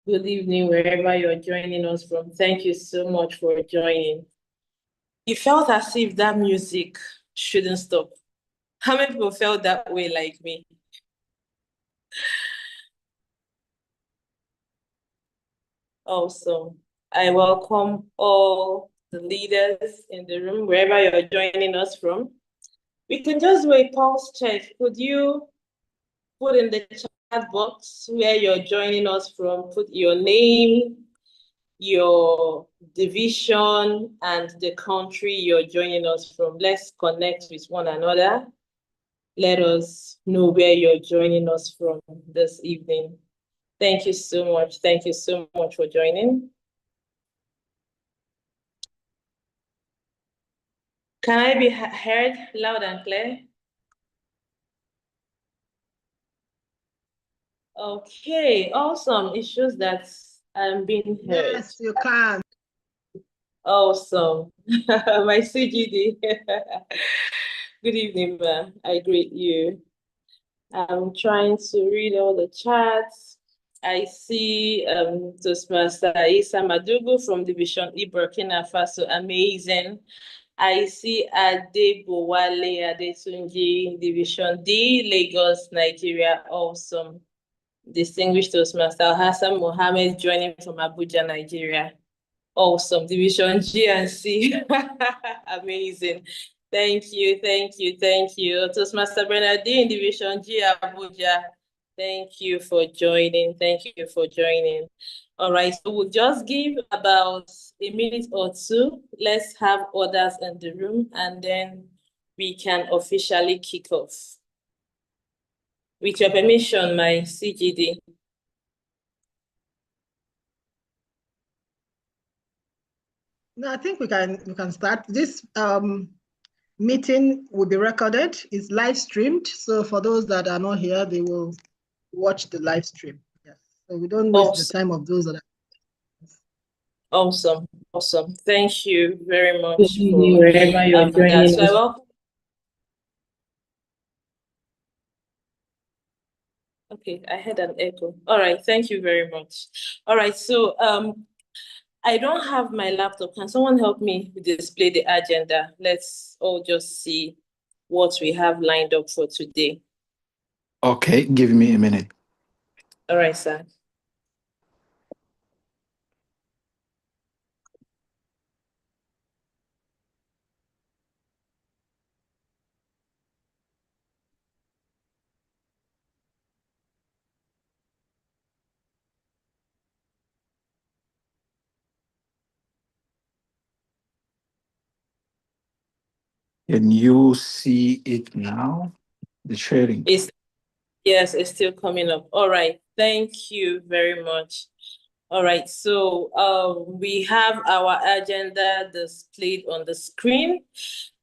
Good evening, wherever you're joining us from. Thank you so much for joining. You felt as if that music shouldn't stop. How many people felt that way like me? Awesome. I welcome all the leaders in the room, wherever you're joining us from. We can just do a pulse check. Could you put in the chat box where you're joining us from? Put your name, your division, and the country you're joining us from. Let's connect with one another. Let us know where you're joining us from this evening. Thank you so much. Thank you so much for joining. Can I be heard loud and clear? Okay, awesome. It shows that I'm being heard. Yes, you can. Awesome. My CGD. Good evening, ma'am. I greet you. I'm trying to read all the chats. I see Toastmaster Isa Madugu from Division E, Burkina Faso. Amazing. I see Adebowale Adetunji, Division D, Lagos, Nigeria. Awesome. Distinguished Toastmaster Hassan Mohammed joining from Abuja, Nigeria. Awesome. Division G and C. Amazing. Thank you, thank you, thank you. Toastmaster Bernardine, Division G, Abuja. Thank you for joining. Thank you for joining. All right, so we'll just give about a minute or two. Let's have others in the room, and then we can officially kick off. With your permission, my CGD. No, I think we can start. This meeting will be recorded. It's live streamed. So for those that are not here, they will watch the live stream. Yes. So we don't waste the time of those that are. Awesome, awesome. Thank you very much for wherever you're joining that. So I welcome. Okay, I had an echo. All right, thank you very much. All right, so I don't have my laptop. Can someone help me display the agenda? Let's all just see what we have lined up for today. Okay, give me a minute. All right, sir. Can you see it now? The sharing. Yes, it's still coming up. All right. Thank you very much. All right. So we have our agenda displayed on the screen.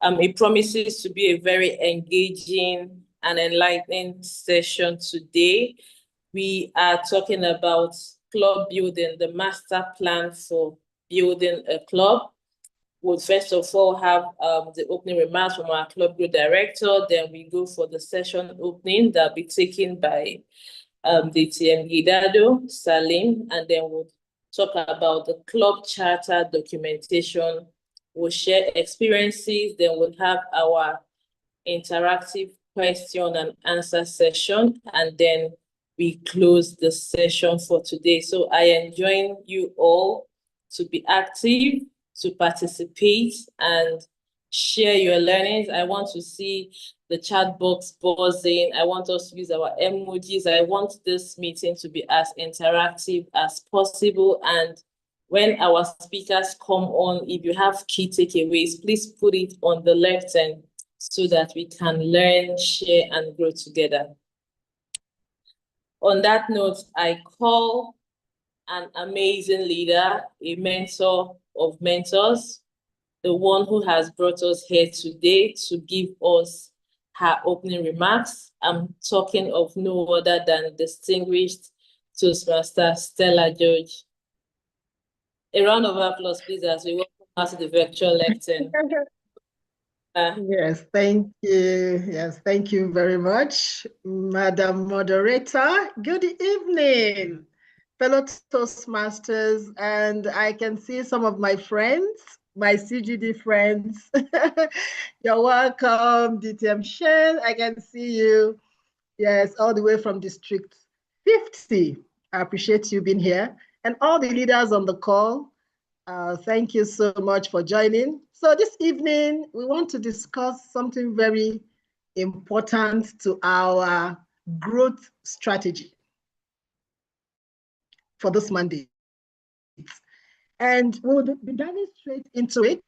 It promises to be a very engaging and enlightening session today. We are talking about club building, the master plan for building a club. We'll first of all have the opening remarks from our club group director. Then we go for the session opening that'll be taken by the TM Gidado, Salim, and then we'll talk about the club charter documentation. We'll share experiences. Then we'll have our interactive question and answer session, and then we close the session for today. So I enjoin you all to be active, to participate, and share your learnings. I want to see the chat box buzzing. I want us to use our emojis. I want this meeting to be as interactive as possible. And when our speakers come on, if you have key takeaways, please put it on the left end so that we can learn, share, and grow together. On that note, I call an amazing leader, a mentor of mentors, the one who has brought us here today to give us her opening remarks. I'm talking of no other than distinguished Toastmaster Stella George. A round of applause, please, as we welcome her to the virtual lecture. Yes, thank you. Yes, thank you very much, Madam Moderator. Good evening. fellow Toastmasters, and I can see some of my friends, my CGD friends. You're welcome, DTM Shen. I can see you. Yes, all the way from District 50. I appreciate you being here. And all the leaders on the call, thank you so much for joining. So this evening, we want to discuss something very important to our growth strategy for this mandate. And we'll be diving straight into it.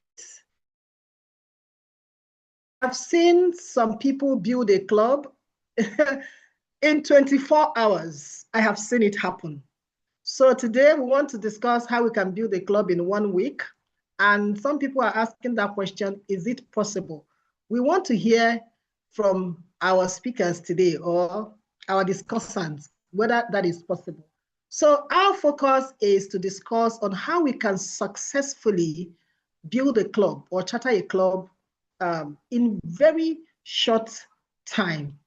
I've seen some people build a club in 24 hours. I have seen it happen. So today we want to discuss how we can build a club in 1 week. And some people are asking that question, is it possible? We want to hear from our speakers today or our discussants, whether that is possible. So our focus is to discuss on how we can successfully build a club or charter a club in very short time.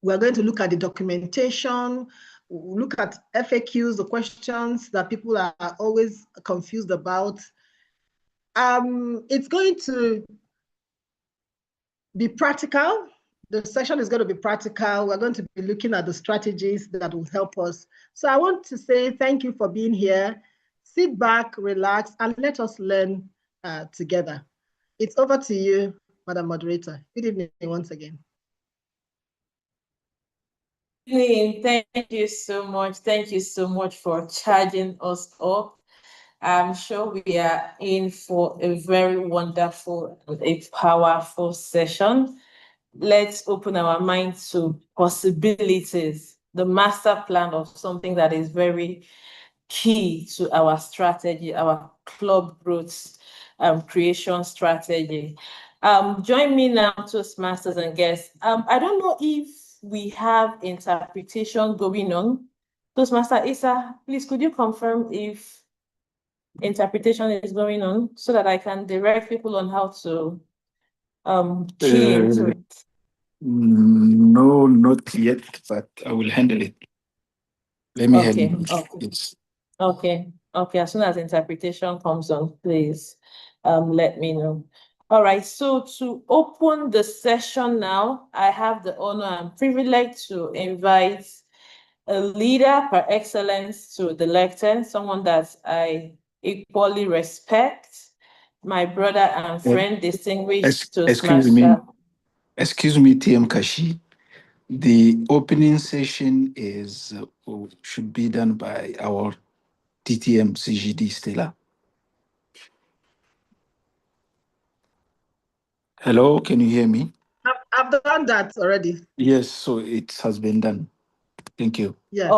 We're going to look at the documentation, look at FAQs, the questions that people are always confused about. It's going to be practical. The session is going to be practical. We're going to be looking at the strategies that will help us. So I want to say thank you for being here. Sit back, relax, and let us learn together. It's over to you, Madam Moderator. Good evening once again. Thank you so much. Thank you so much for charging us up. I'm sure we are in for a very wonderful and a powerful session. Let's open our minds to possibilities, the master plan of something that is very key to our strategy, our club growth creation strategy. Join me now, Toastmasters and guests. I don't know if we have interpretation going on. Toastmaster Isa, please could you confirm if interpretation is going on so that I can direct people on how to key into it? No, not yet, but I will handle it. Let me handle it. Okay. It's Okay. As soon as interpretation comes on, please let me know. All right. So to open the session now, I have the honor and privilege to invite a leader par excellence to the lectern, someone that I equally respect, my brother and friend, distinguished Toastmaster. excuse me, TM Kashi. The opening session should be done by our TTM CGD Stella. Hello, can you hear me? I've done that already. Yes, so it has been done. Thank you. Yes.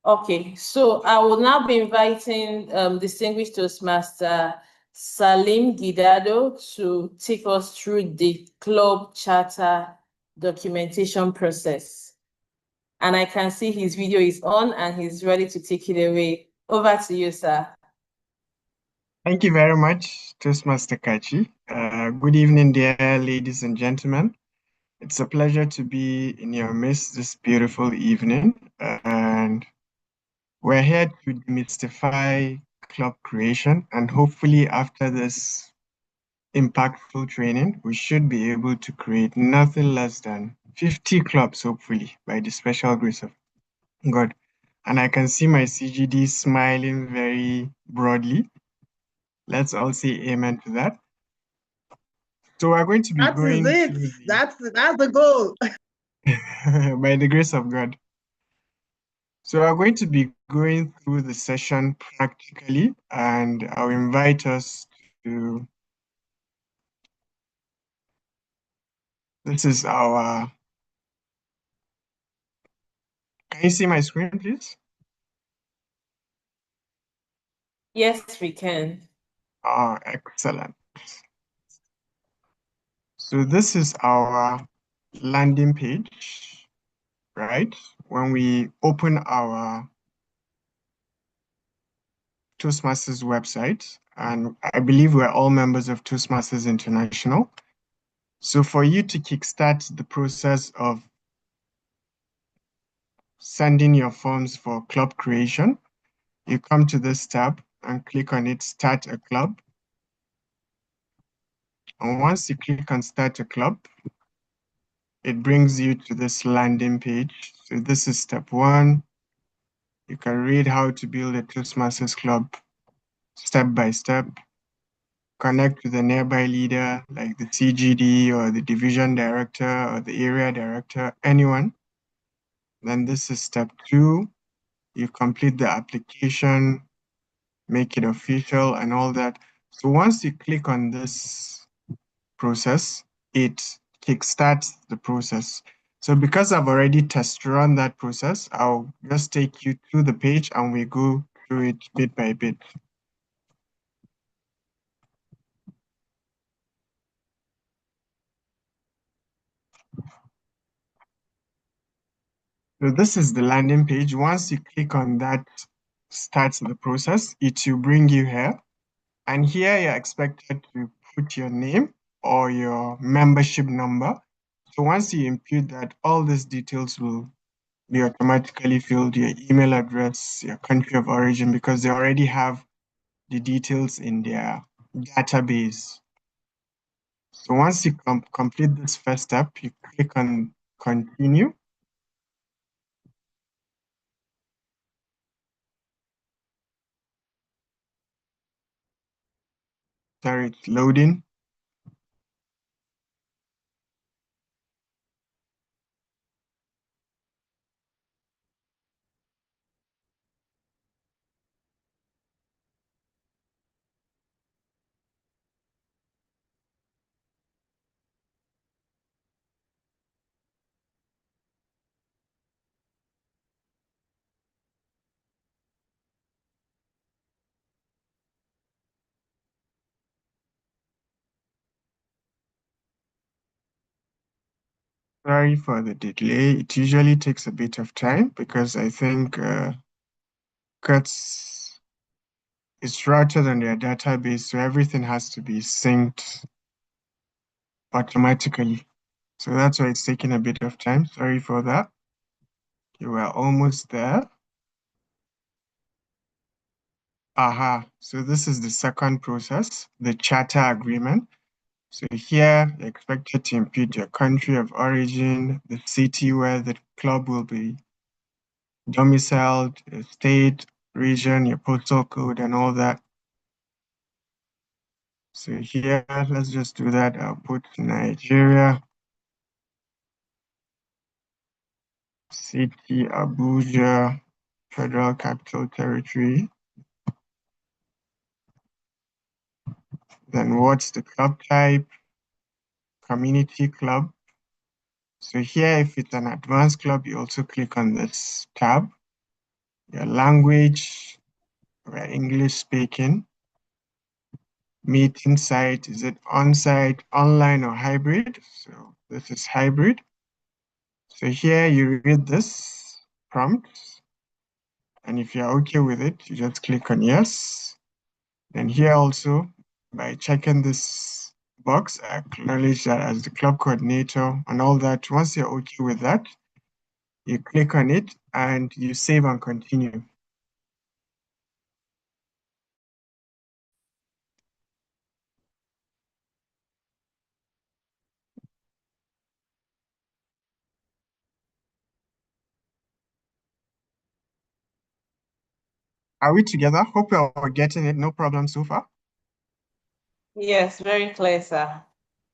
Okay, so I will now be inviting distinguished Toastmaster Salim Gidado to take us through the club charter documentation process. And I can see his video is on and he's ready to take it away. Over to you, sir. Thank you very much, Toastmaster Kachi. Good evening, dear ladies and gentlemen. It's a pleasure to be in your midst this beautiful evening. And we're here to demystify club creation. And hopefully after this impactful training, we should be able to create nothing less than 50 clubs, hopefully, by the special grace of God. And I can see my CGD smiling very broadly. Let's all say amen to that. So we're going to be going through That's the goal. by the grace of God. So we're going to be going through the session practically, and I'll invite us to. This is our. Can you see my screen, please? Yes, we can. Oh, excellent. So this is our landing page, right? When we open our Toastmasters website, and I believe we're all members of Toastmasters International. So for you to kickstart the process of send in your forms for club creation, you come to this tab and click on it, Start a Club. And once you click on Start a Club, it brings you to this landing page. So this is step 1. You can read how to build a Toastmasters club step by step. Connect with the nearby leader like the CGD or the division director or the area director, anyone. Then this is step 2. You complete the application, make it official and all that. So once you click on this process, it kickstarts the process. So because I've already test run that process, I'll just take you to the page and we go through it bit by bit. So this is the landing page. Once you click on that, starts the process, it will bring you here. And here you're expected to put your name or your membership number. So once you input that, all these details will be automatically filled, your email address, your country of origin, because they already have the details in their database. So once you complete this first step, you click on continue. Sorry, it's loading. Sorry for the delay. It usually takes a bit of time because I think cuts is routed on their database, so everything has to be synced automatically. So that's why it's taking a bit of time. Sorry for that. You were almost there. Aha, so this is the second process, the charter agreement. So here, you're expected to input your country of origin, the city where the club will be domiciled, the state, region, your postal code, and all that. So here, let's just do that. I'll put Nigeria, city, Abuja, Federal Capital Territory. Then what's the club type? Community club. So here, if it's an advanced club, you also click on this tab. Your language, we're English speaking. Meeting site, is it on-site, online, or hybrid? So this is hybrid. So here you read this prompt, and if you're okay with it, you just click on yes. Then here also, by checking this box, I acknowledge that as the club coordinator and all that. Once you're okay with that, you click on it and you save and continue. Are we together? Hope you're getting it. No problem so far. Yes, very clear, sir.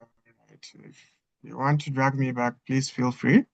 Right. If you want to drag me back, please feel free.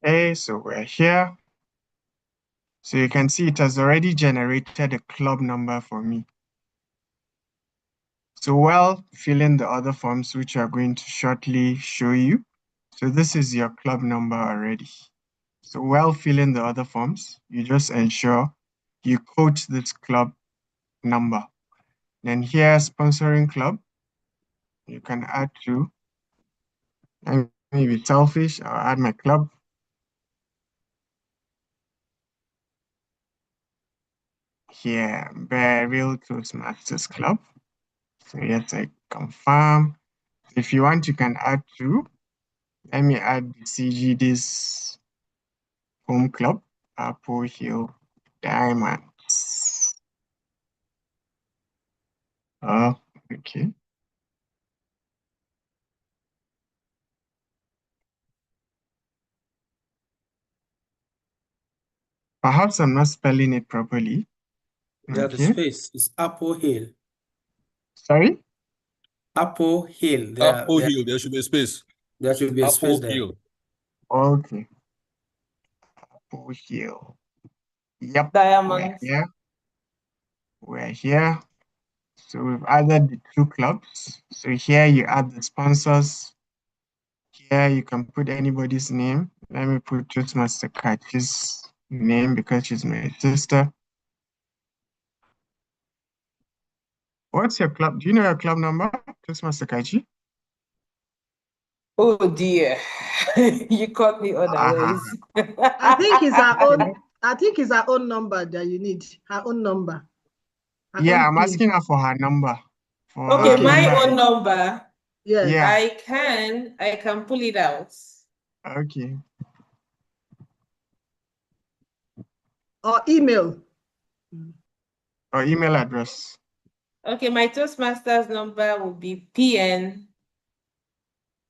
Okay, so we're here. So you can see it has already generated a club number for me. So while filling the other forms, which are going to shortly show you, so this is your club number already. So while filling the other forms, you just ensure you quote this club number. Then here, sponsoring club, you can add to, and maybe selfish, I'll add my club. Here, Burial Toastmasters Club. So yes, I confirm. If you want, you can add to. Let me add CGD's home club, Apple Hill Diamonds. Oh, okay. Perhaps I'm not spelling it properly. There's a Okay. space. It's Apple Hill. Sorry? Apple Hill. Apple Hill. There should be a space. There should be a space Apple there. Hill. Okay. Apple Hill. Yep. Diamonds. We're here. So we've added the two clubs. So here you add the sponsors. Here you can put anybody's name. Let me put Toastmaster Kachi's name because she's my sister. What's your club? Do you know your club number, Toastmaster Kachi? Oh dear, you caught me otherwise. I think it's our own. I think it's our own number that you need. Her own number. Her Yeah, own I'm PIN. asking her for her number. For Okay, Okay. my her own number. Yes. Yeah. I can pull it out. Okay. Or email. Or email address. Okay, my Toastmasters number will be PN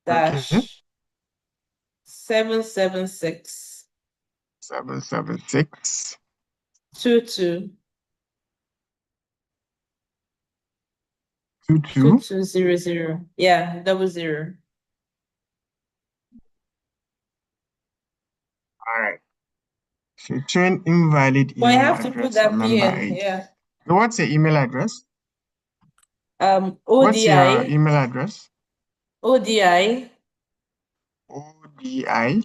Okay. dash 776 776 22 22. 2200. Yeah, 00. All right. So showing invalid But I email have to put address or that member PN. ID. Yeah. So what's your email address? What's your ODI email address? ODI ODI.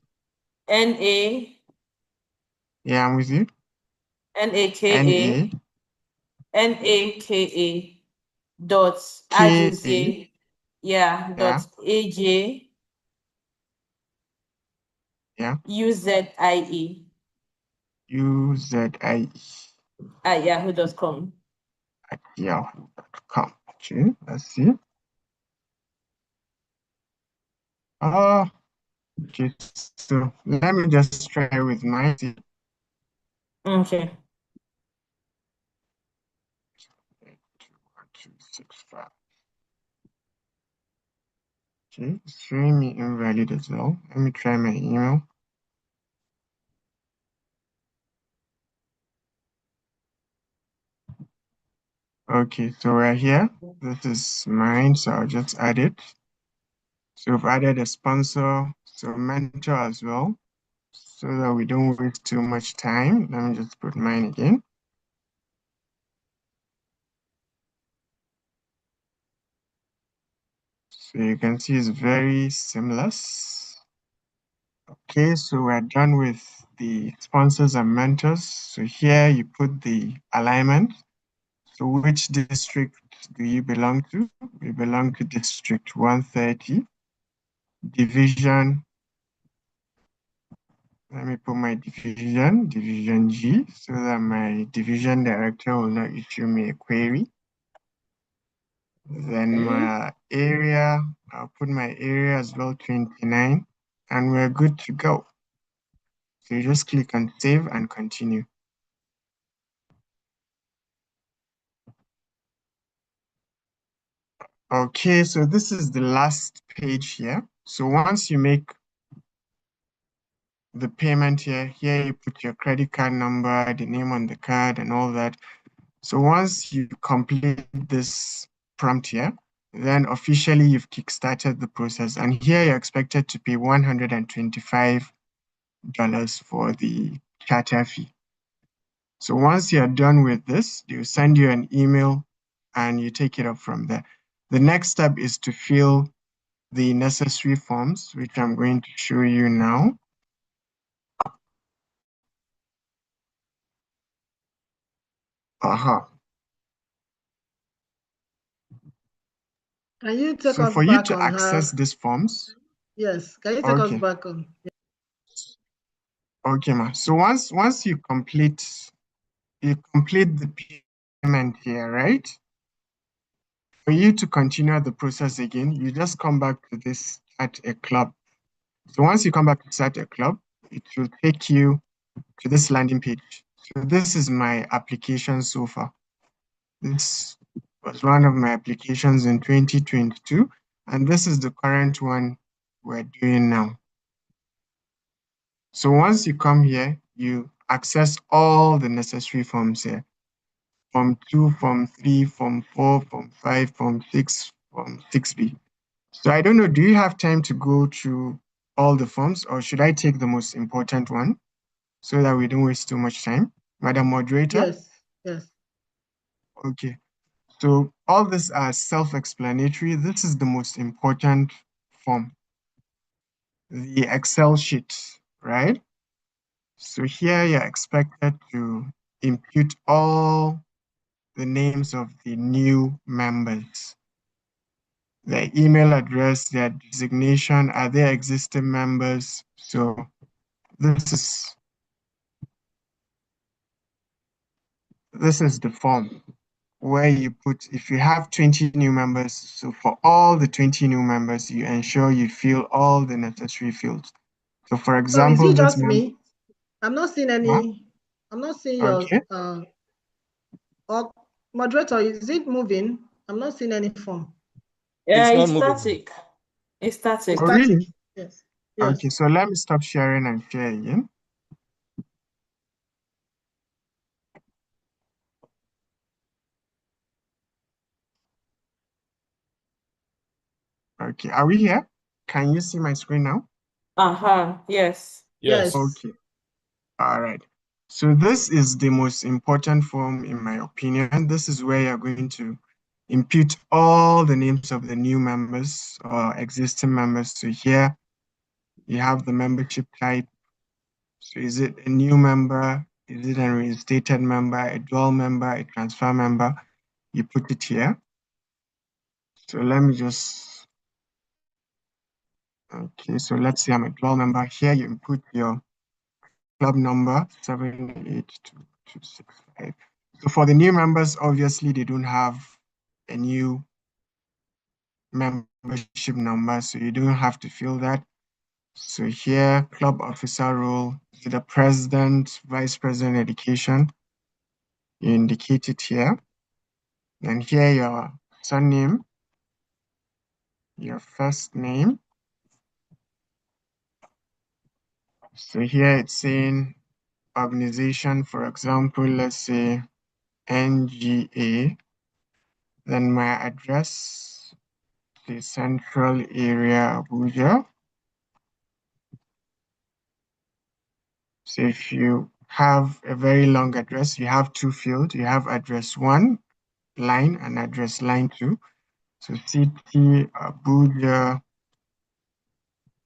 NA Yeah, I'm with you. NAKA NAKA dot KA. Ajizie. Yeah, Yeah. dot AJ Yeah. UZIE UZIE at yahoo.com. at yahoo.com. Okay, let's see. Okay, so let me just try with mine. Okay. 1265. Okay, it's showing me invalid as well. Let me try my email. Okay, so we're here. This is mine, so I'll just add it. So we've added a sponsor, so mentor as well, so that we don't waste too much time. Let me just put mine again. So you can see it's very seamless. Okay, so we're done with the sponsors and mentors. So here you put the alignment. So which district do you belong to? We belong to District 130, Division. Let me put my Division G, so that my division director will not issue me a query. Then my area, I'll put my area as well, 29, and we're good to go. So you just click on save and continue. Okay, so this is the last page here. So once you make the payment here you put your credit card number, the name on the card and all that. So once you complete this prompt here, then officially you've kickstarted the process. And here you're expected to pay $125 for the charter fee. So once you're done with this, they'll send you an email and you take it up from there. The next step is to fill the necessary forms, which I'm going to show you now. Aha. Can you take So us for you back to on access how? these forms, Yes, can you take us okay, back on? okay, ma. So once you complete the payment here, right? For you to continue the process again, you just come back to this at a club. So once you come back to start a club, it will take you to this landing page. So this is my application so far. This was one of my applications in 2022, and this is the current one we're doing now. So once you come here, you access all the necessary forms here. Form 2, Form 3, Form 4, Form 5, Form 6, Form 6B. So I don't know, do you have time to go through all the forms, or should I take the most important one so that we don't waste too much time? Madam Moderator? Yes, yes. Okay. So all these are self-explanatory. This is the most important form, the Excel sheet, right? So here you're expected to impute all the names of the new members, their email address, their designation, are they existing members? So this is the form where you put, if you have 20 new members, so for all the 20 new members, you ensure you fill all the necessary fields. So for So is example, it this just member, me? I'm not seeing any, I'm not seeing your okay, or moderator, is it moving? I'm not seeing any form. Yeah, It's it's not moving. static. It's It's static. oh static. really? Yes. Okay, Yes. so let me stop sharing and share again. Okay, are we here? Can you see my screen now? Yes. Yes. Okay, all right. So this is the most important form in my opinion. This is where you're going to impute all the names of the new members or existing members. So here you have the membership type. So is it a new member? Is it a reinstated member, a dual member, a transfer member? You put it here. So let me just, okay, so let's say I'm a dual member. Here you input your club number, 7822265. So for the new members, obviously they don't have a new membership number, so you don't have to fill that. So here, club officer role, so the president, vice president education, you indicate it here. And here your surname, your first name. So here it's saying organization, for example, let's say NGA. Then my address, the central area, Abuja. So if you have a very long address, you have two fields. You have address 1 line and address line 2. So city, Abuja,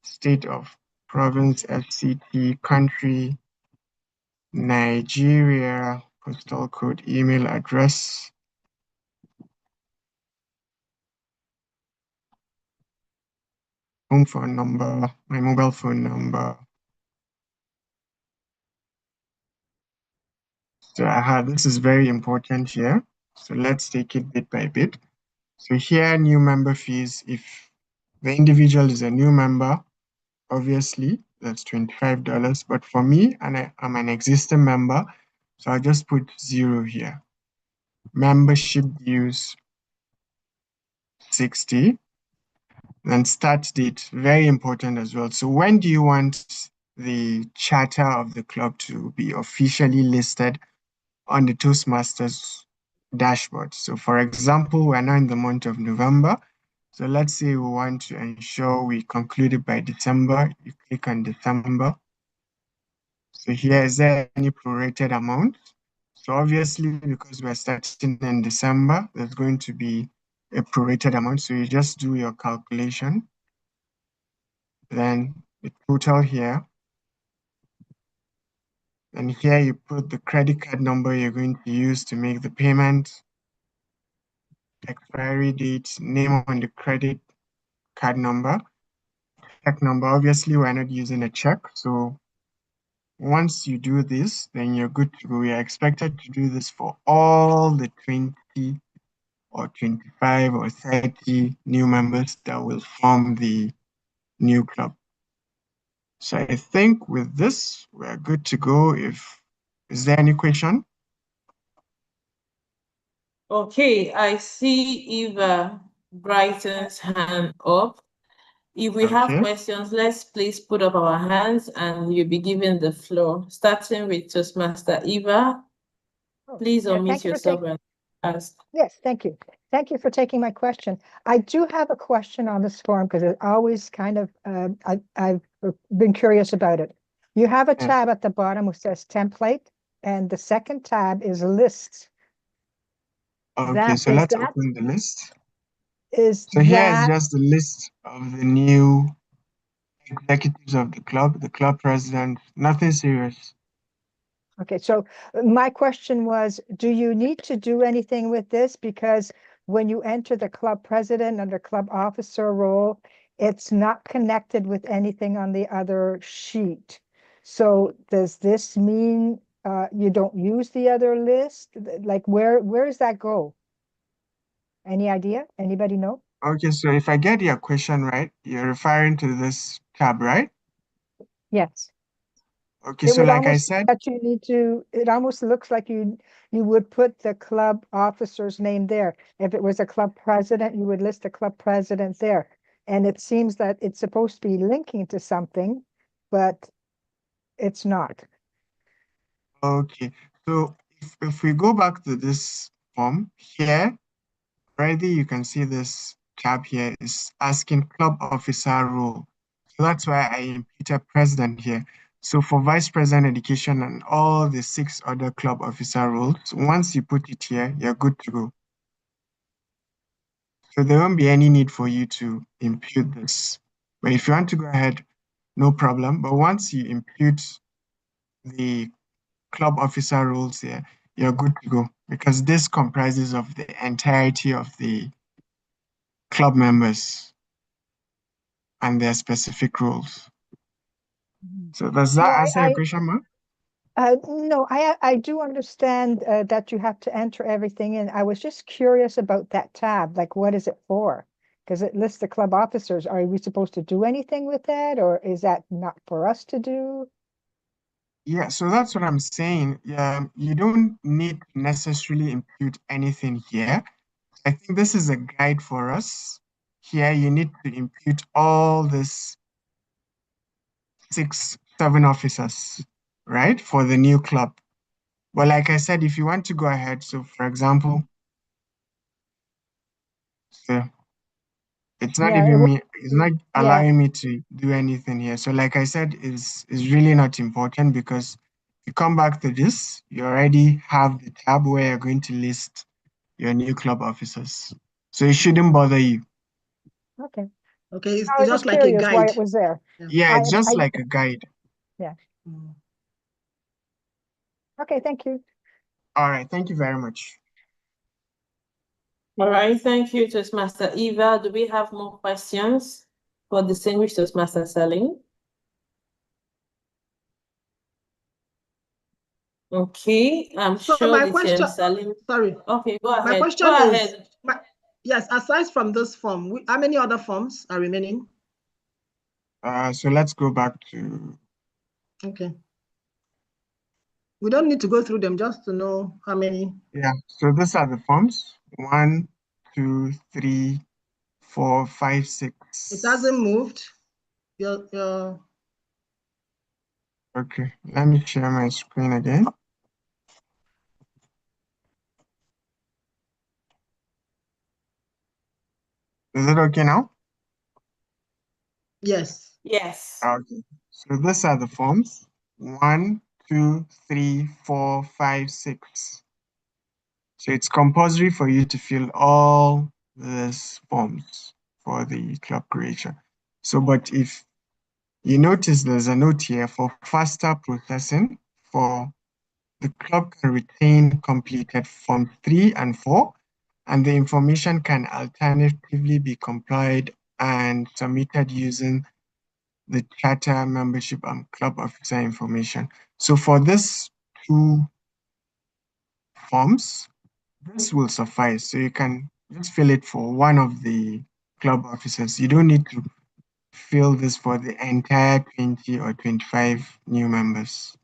state of province, FCT, country, Nigeria, postal code, email address, home phone number, my mobile phone number. So this is very important here. So let's take it bit by bit. So here, new member fees, if the individual is a new member, obviously that's $25. But for me, and I'm an existing member, so I just put 0 here. Membership dues, 60. Then start date, very important as well. So when do you want the charter of the club to be officially listed on the Toastmasters dashboard? So for example, we're now in the month of November. So let's say we want to ensure we conclude it by December. You click on December. So here, is there any prorated amount? So obviously, because we're starting in December, there's going to be a prorated amount. So you just do your calculation. Then the total here. And here you put the credit card number you're going to use to make the payment, expiry date, name on the credit card number, check number. Obviously, we're not using a check. So once you do this, then you're good to go. We are expected to do this for all the 20 or 25 or 30 new members that will form the new club. So I think with this, we're good to go. Is there any question? Okay, I see Eva Brighton's hand up. If we have Okay. questions, let's please put up our hands and you'll be given the floor. Starting with Toastmaster Eva, please Yeah, unmute thank you for yourself and ask. Yes, thank you. Thank you for taking my question. I do have a question on this form because it always kind of, I've been curious about it. You have a Yeah. tab at the bottom which says template, and the second tab is lists. Okay, so let's open the list. Is So here is that, just the list of the new executives of the club president, nothing serious. okay, so my question was, do you need to do anything with this? Because when you enter the club president under club officer role, it's not connected with anything on the other sheet. So does this mean you don't use the other list? Like where does that go? Any idea? Anybody know? Okay, so if I get your question right, you're referring to this tab, right? Yes. Okay, It so would like I almost said, that you need to, it almost looks like you would put the club officer's name there. If it was a club president, you would list the club president there. And it seems that it's supposed to be linking to something, but it's not. okay, so if we go back to this form here, already you can see this tab here is asking club officer role. So that's why I imputed president here. So for vice president education and all the 6 other club officer roles, once you put it here, you're good to go. So there won't be any need for you to impute this. But if you want to go ahead, no problem. But once you impute the club officer roles here, you're good to go because this comprises of the entirety of the club members and their specific roles. So does that No, answer your question, ma'am? no, I do understand that you have to enter everything in. I was just curious about that tab, like what is it for? Because it lists the club officers. Are we supposed to do anything with that, or is that not for us to do? Yeah, so that's what I'm saying. You don't need to necessarily impute anything here. I think this is a guide for us. Here, you need to impute all these 6, 7 officers, right, for the new club. But like I said, if you want to go ahead, so for example, so it's not Yeah, even me, it's not yeah. allowing me to do anything here. So like I said, is really not important because you come back to this, you already have the tab where you're going to list your new club officers. So it shouldn't bother you. Okay. Okay, it's I was just just like a curious why guide. it was there. Yeah, it's just like a guide. Yeah. Mm. Okay, thank you. All right, thank you very much. All right, thank you, Toastmaster Eva. Do we have more questions for distinguished Toastmaster Salim? Okay, I'm So sure my the question, Salim. sorry, Okay, go my ahead. question Go is, ahead. yes, aside from this form, how many other forms are remaining? So let's go back to, Okay. We don't need to go through them just to know how many. yeah, so these are the forms. 1, 2, 3, 4, 5, 6. It hasn't moved. Your Okay, let me share my screen again. Is it okay now? yes. Yes. Okay, so these are the forms. 1, 2, 3, 4, 5, 6. So it's compulsory for you to fill all these forms for the club creation. So, but if you notice there's a note here for faster processing, for the club can retain completed Form 3 and 4, and the information can alternatively be complied and submitted using the charter, membership, and club officer information. So for these two forms, this will suffice. So you can just fill it for one of the club officers. You don't need to fill this for the entire 20 or 25 new members.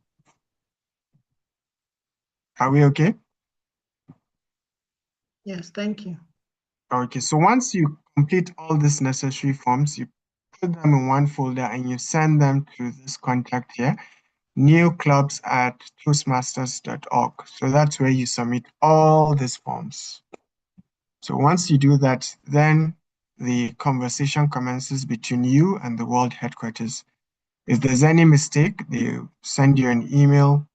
Are we okay? Yes, thank you. Okay, so once you complete all these necessary forms, you put them in one folder and you send them to this contact here, newclubs@toastmasters.org. So that's where you submit all these forms. So once you do that, then the conversation commences between you and the world headquarters. If there's any mistake, they send you an email,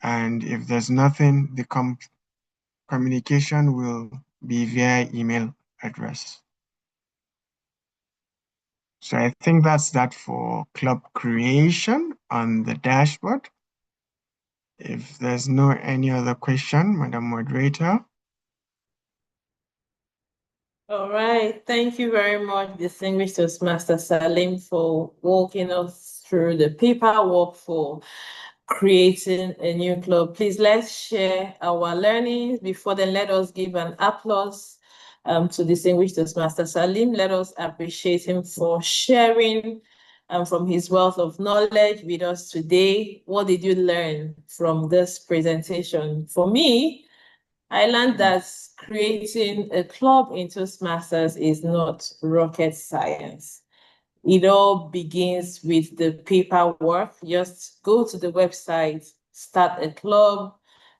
and if there's nothing, the communication will be via email address. So I think that's that for club creation on the dashboard. If there's no any other question, Madam Moderator. All right. Thank you very much, distinguished Toastmaster Salim, for walking us through the paperwork for creating a new club. Please let's share our learnings. Before then, let us give an applause to distinguished Toastmaster Salim. Let us appreciate him for sharing from his wealth of knowledge with us today. What did you learn from this presentation? For me, I learned that creating a club in Toastmasters is not rocket science. It all begins with the paperwork. Just go to the website, start a club,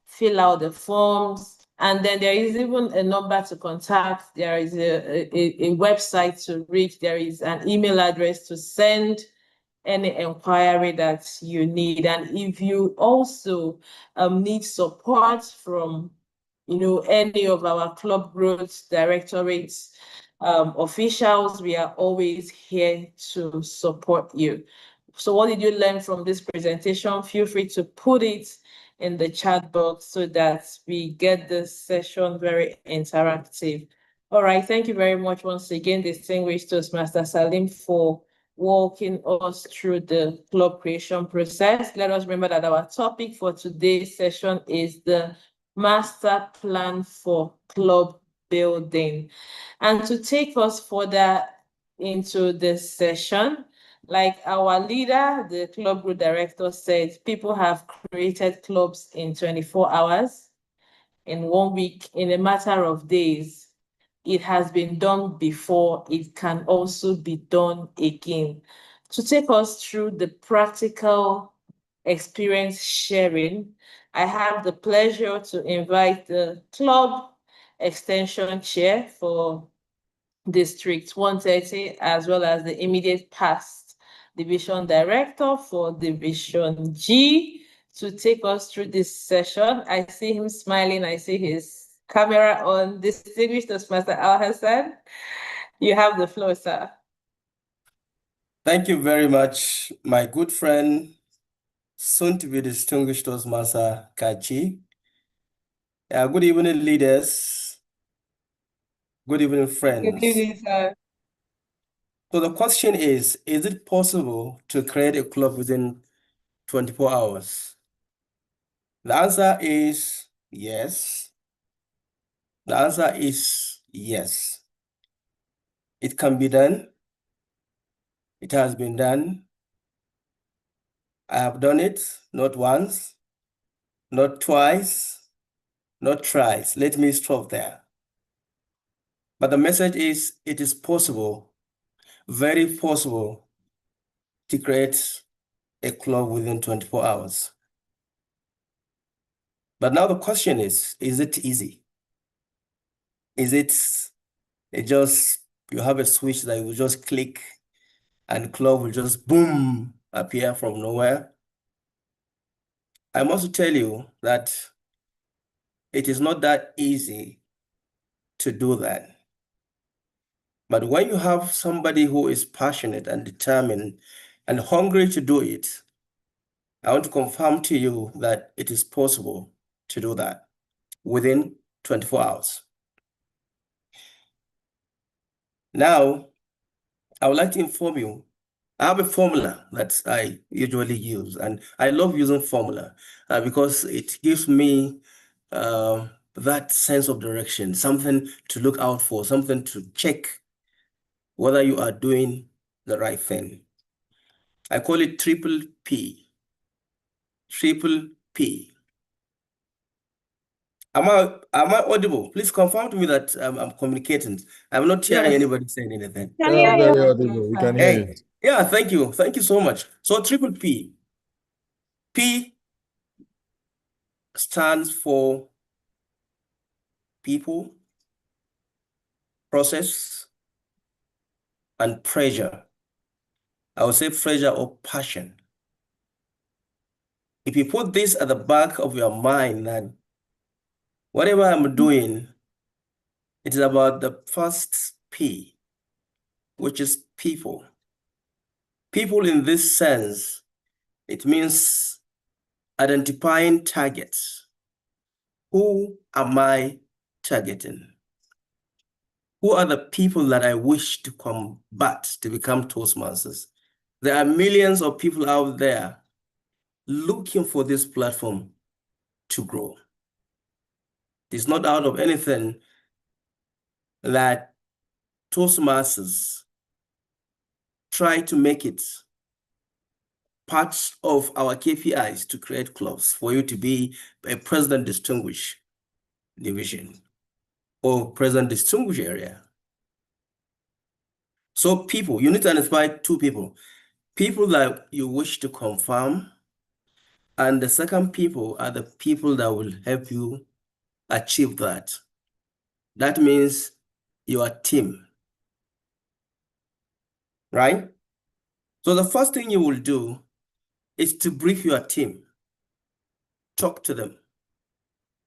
fill out the forms, and then there is even a number to contact. There is a website to reach. There is an email address to send any inquiry that you need. And if you also need support from any of our club growth directorates officials, we are always here to support you. So what did you learn from this presentation? Feel free to put it in the chat box so that we get this session very interactive. All right, thank you very much once again, distinguished Toastmaster Salim, for walking us through the club creation process. Let us remember that our topic for today's session is the master plan for club building. And to take us further into this session, like our leader, the club group director, said, people have created clubs in 24 hours, in 1 week, in a matter of days. It has been done before. It can also be done again. To take us through the practical experience sharing, I have the pleasure to invite the club extension chair for District 130, as well as the immediate past division director for Division G, to take us through this session. I see him smiling. I see his camera on. Distinguished Toastmaster Al Hassan, you have the floor, sir. Thank you very much, my good friend, soon to be distinguished Toastmaster Kachi. Good evening, leaders. Good evening, friends. Good evening, sir. So the question is it possible to create a club within 24 hours? The answer is yes. The answer is yes. It can be done. It has been done. I have done it, not once, not twice, not thrice. Let me stop there. But the message is, it is possible, very possible, to create a club within 24 hours. But now the question is it easy? Is it just, you have a switch that you will just click and club will just boom appear from nowhere? I must tell you that it is not that easy to do that. But when you have somebody who is passionate and determined and hungry to do it, I want to confirm to you that it is possible to do that within 24 hours. Now, I would like to inform you, I have a formula that I usually use, and I love using formula because it gives me that sense of direction, something to look out for, something to check whether you are doing the right thing. I call it triple P. Triple P. Am I audible? Please confirm to me that I'm communicating. I'm not hearing Yes. anybody saying anything. Can Yeah, hear very you. audible. We can hear you. Hey, yeah, thank you. Thank you so much. So triple P. P stands for people, process, and pressure. I would say pressure or passion. If you put this at the back of your mind, then whatever I'm doing, it is about the first P, which is people. People in this sense, it means identifying targets. Who am I targeting? Who are the people that I wish to combat to become Toastmasters? There are millions of people out there looking for this platform to grow. It's not out of anything that Toastmasters try to make it part of our KPIs to create clubs for you to be a president distinguished division or president distinguished area. So people, you need to identify two people. People that you wish to confirm, and the second people are the people that will help you achieve that. That means your team, right? So the first thing you will do is to brief your team. Talk to them.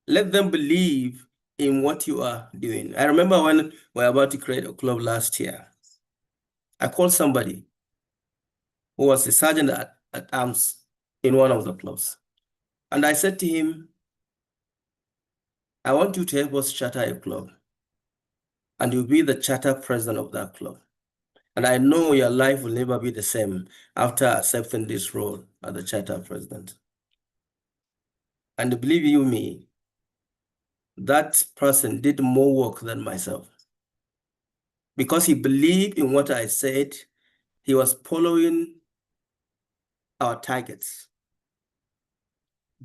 Let them believe in what you are doing. I remember when we were about to create a club last year, I called somebody who was a sergeant at arms in one of the clubs. And I said to him, I want you to help us charter a club. And you'll be the charter president of that club. And I know your life will never be the same after accepting this role as the charter president. And believe you me, that person did more work than myself. Because he believed in what I said, he was following our targets,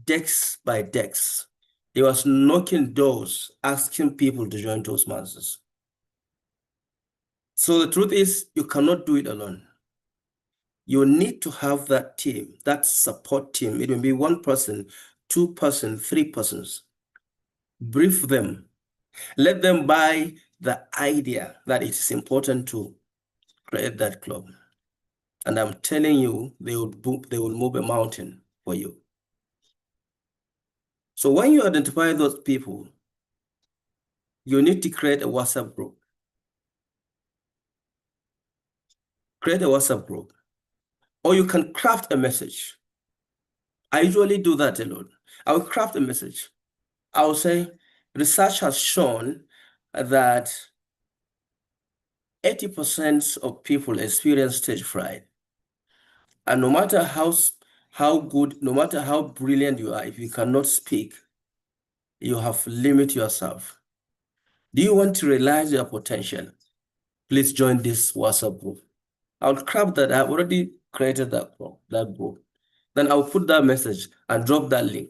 decks by decks. He was knocking doors, asking people to join Toastmasters. So the truth is, you cannot do it alone. You need to have that team, that support team. It will be one person, two persons, three persons. Brief them. Let them buy the idea that it is important to create that club. And I'm telling you, they will move a mountain for you. So when you identify those people, you need to create a WhatsApp group. Create a WhatsApp group. Or you can craft a message. I usually do that alone. I will craft a message. I will say, research has shown that 80% of people experience stage fright. And no matter how good, no matter how brilliant you are, if you cannot speak, you have to limit yourself. Do you want to realize your potential? Please join this WhatsApp group. I'll craft that. I've already created that group. Then I'll put that message and drop that link,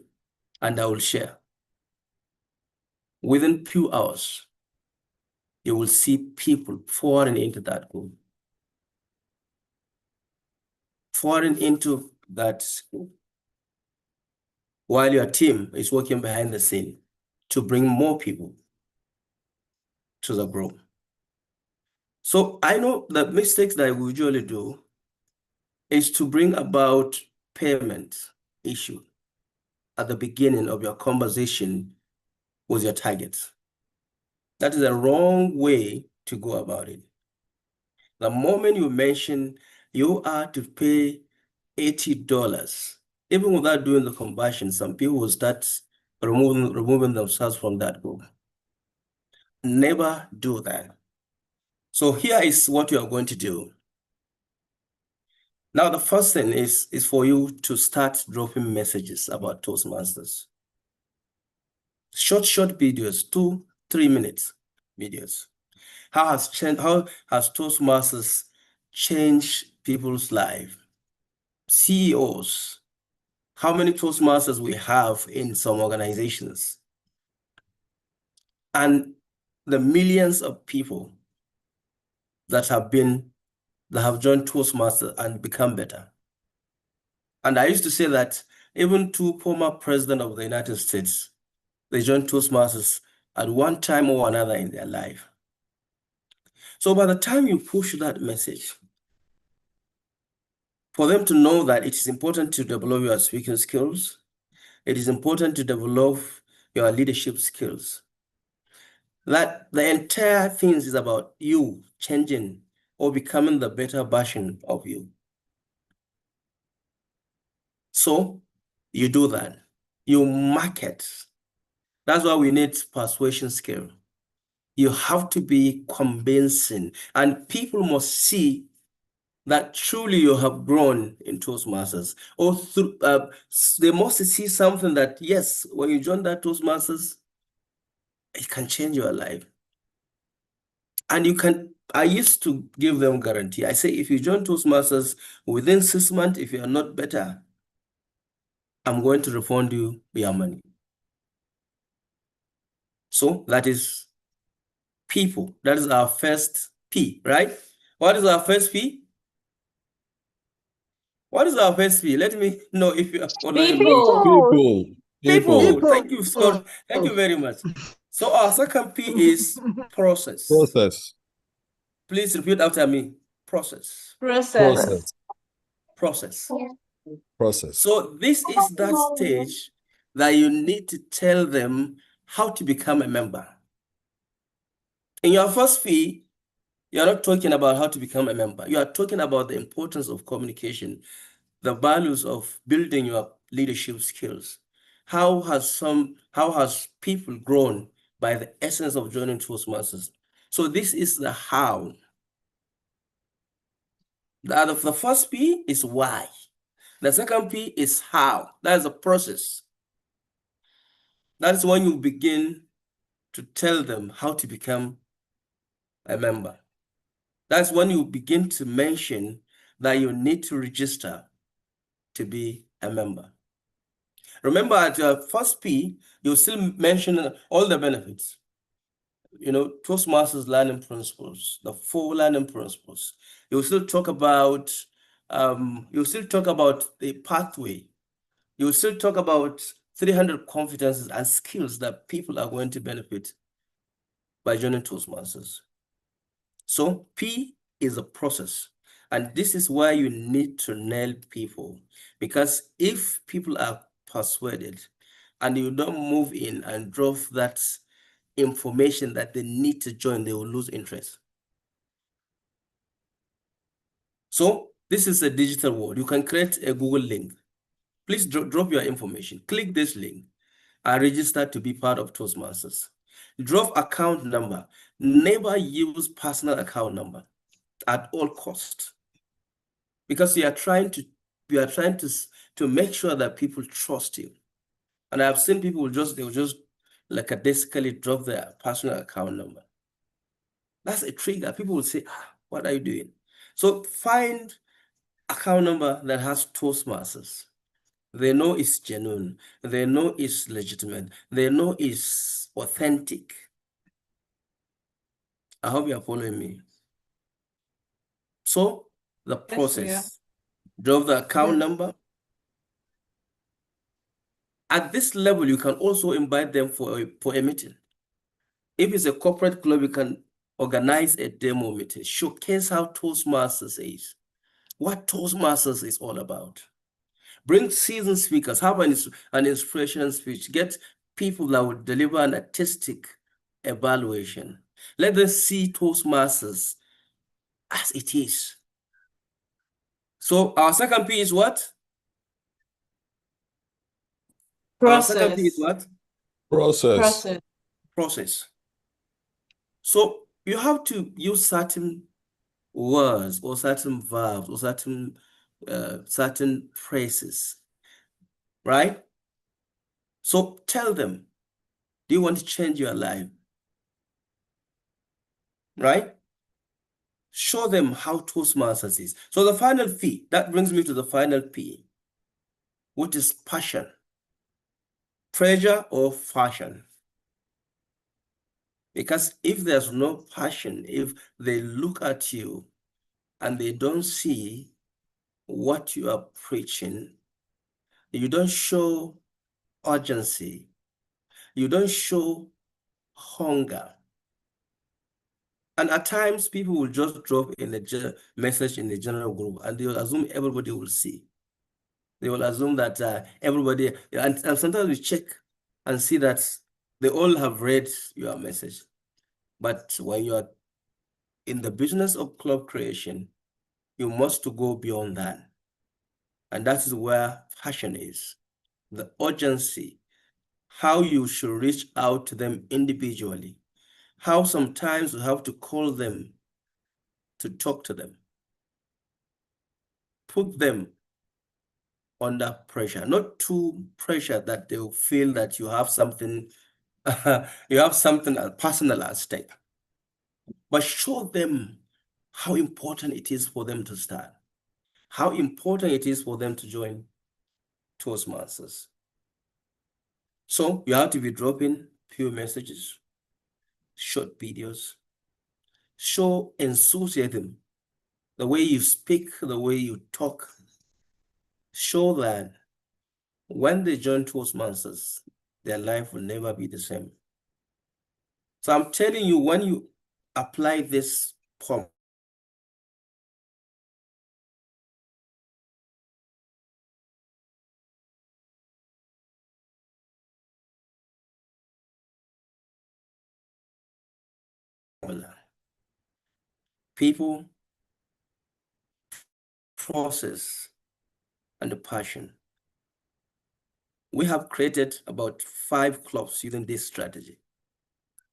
and I will share. Within few hours, you will see people pouring into that group. Pouring into that group, while your team is working behind the scene to bring more people to the group. So I know the mistakes that we usually do is to bring about payment issue. at the beginning of your conversation with your targets. That is a wrong way to go about it. The moment you mention you are to pay $80, even without doing the conversion, some people will start removing themselves from that group. Never do that. So here is what you are going to do. Now, the first thing is for you to start dropping messages about Toastmasters. Short videos, 2-3 minutes videos. How has Toastmasters changed people's life? CEOs, how many Toastmasters we have in some organizations, and the millions of people that have joined Toastmasters and become better. And I used to say that even two former presidents of the United States, they joined Toastmasters at one time or another in their life. So by the time you push that message, for them to know that it is important to develop your speaking skills, it is important to develop your leadership skills, that the entire thing is about you changing or becoming the better version of you. So you do that. You market. That's why we need persuasion skill. You have to be convincing, and people must see that truly you have grown in Toastmasters, or through, they must see something that, yes, when you join that Toastmasters, it can change your life. And you can, I used to give them guarantee. I say, if you join Toastmasters within 6 months, if you are not better, I'm going to refund you your money. So that is people. That is our first P, right? What is our first P? What is our first P? Let me know if you are following me. People. People. Thank you, sir. Thank you very much. So our second P is process. Process. Please repeat after me. Process. Process. Process. Process. So this is that stage that you need to tell them how to become a member. In your first P, you're not talking about how to become a member. You are talking about the importance of communication, the values of building your leadership skills. How has people grown by the essence of joining Toastmasters? So this is the how. The first P is why. The second P is how. That is the process. That's when you begin to tell them how to become a member. That's when you begin to mention that you need to register to be a member. Remember, at your first P, you still mention all the benefits. You know, Toastmasters learning principles, the 4 learning principles. You still talk about the pathway. You still talk about 300 competencies and skills that people are going to benefit by joining Toastmasters. So P is a process. And this is why you need to nail people. Because if people are persuaded and you don't move in and drop that information that they need to join, they will lose interest. So this is a digital world. You can create a Google link. Please drop your information. Click this link and register to be part of Toastmasters. Drop account number. Never use personal account number at all costs, because you are trying to make sure that people trust you. And I've seen people they will just lackadaisically drop their personal account number. That's a trigger. People will say, what are you doing? So find account number that has Toastmasters. They know it's genuine. They know it's legitimate. They know it's authentic. I hope you are following me. So the process, drop the account number. At this level, you can also invite them for a meeting. If it's a corporate club, you can organize a demo meeting, showcase how Toastmasters is, what Toastmasters is all about. Bring seasoned speakers, have an inspirational speech, get people that will deliver an artistic evaluation. Let them see Toastmasters as it is. So our second P is what? Our second P is what? Process. Process. So you have to use certain words or certain verbs or certain phrases, right? So tell them, do you want to change your life? Right? Show them how Toastmasters is. So the final P, that brings me to the final P, which is passion, pleasure or fashion. Because if there's no passion, if they look at you and they don't see what you are preaching, you don't show urgency, you don't show hunger. And at times, people will just drop in a message in the general group and they will assume everybody will see. They will assume that everybody, and sometimes we check and see that they all have read your message. But when you are in the business of club creation, you must go beyond that. And that is where passion is, the urgency, how you should reach out to them individually, how sometimes you have to call them to talk to them, put them under pressure, not too pressure that they will feel that you have something, you have something personal at stake, but show them how important it is for them to start, how important it is for them to join Toastmasters. So you have to be dropping few messages, short videos, show enthusiasm, the way you speak, the way you talk, show that when they join Toastmasters, their life will never be the same. So I'm telling you, when you apply this formula, people, process, and the passion. We have created about 5 clubs using this strategy.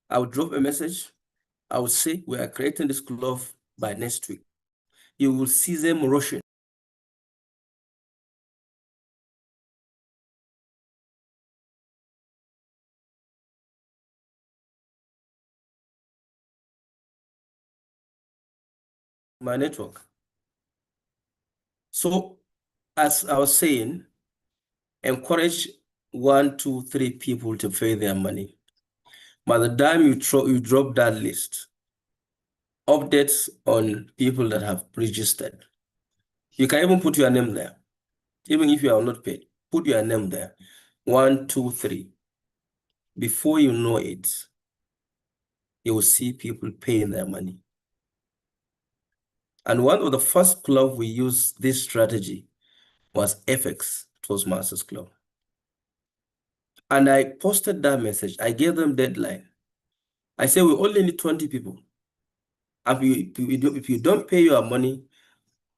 I will drop a message. I will say we are creating this club by next week. You will see them rushing. My network. So as I was saying, encourage 1, 2, 3 people to pay their money. By the time you drop that list, updates on people that have registered. You can even put your name there. Even if you are not paid, put your name there. 1, 2, 3. Before you know it, you will see people paying their money. And one of the first club we used this strategy was FX, Toastmasters Club. And I posted that message. I gave them deadline. I said, we only need 20 people. And if you don't pay your money,